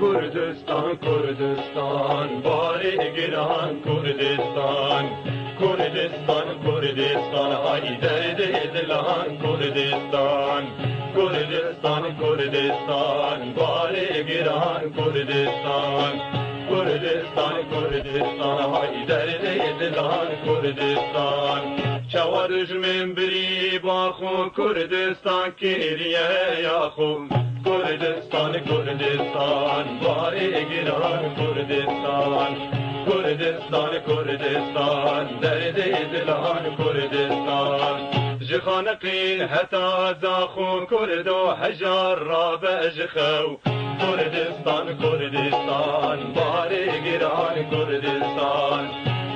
کردستان کردستان باری گران کردستان کردستان کردستان های درد دلان کردستان کردستان کردستان باری گران کردستان کردستان کردستان های درد دلان کردستان چوارش من بری با خو کردستان کریه یا خو کردستان کردستان باری گران کردستان کردستان کردستان درد دلان کردستان جخانقین حتی زاخو کرد و حجار را بجخو کردستان کردستان باری گران کردستان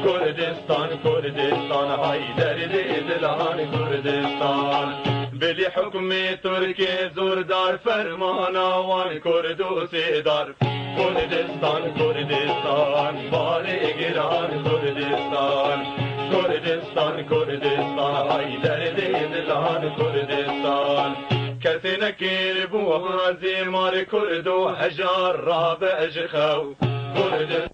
کردستان کردستان های درد دلان کردستان بلی حکم ترکی زوردار فرمان آوان کرد و سیدار کردستان کردستان باری گران کردستان کردستان کردستان های درد دلان کردستان کسی نکیر بو هازی مار کرد و حجار را بجخو کردستان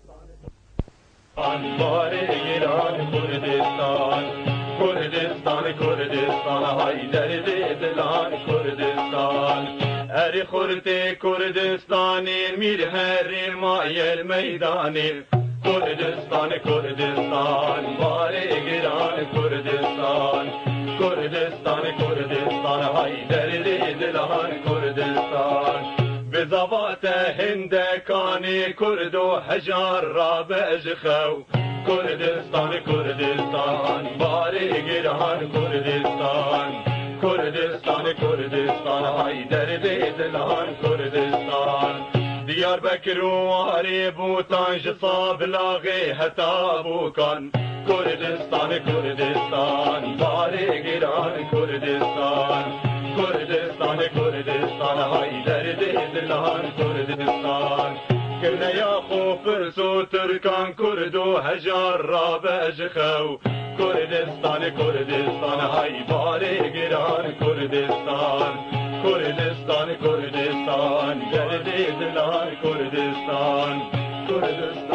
باری گران کردستان کردستان کردستان های درد دلان کردستان اری خورت کردستانی میر هری مایل میدانی کردستان کردستان باری گران کردستان کردستان کردستان های درد دلان کردستان به زبات هندکانی کرد و حجار را بجخو کردستان کردستان باری گران کردستان کردستان کردستان های درد دلان کردستان دیار بکر و آری بوتان جصاب لاغی حتا بوکان کردستان کردستان باری گران کردستان کردستان کردستان های درد دلان کردستان کرده یا خوب سو ترکان کرد و حجار را بجخو کردستان کردستان های باری گران کردستان کردستان کردستان درد دلان کردستان کردستان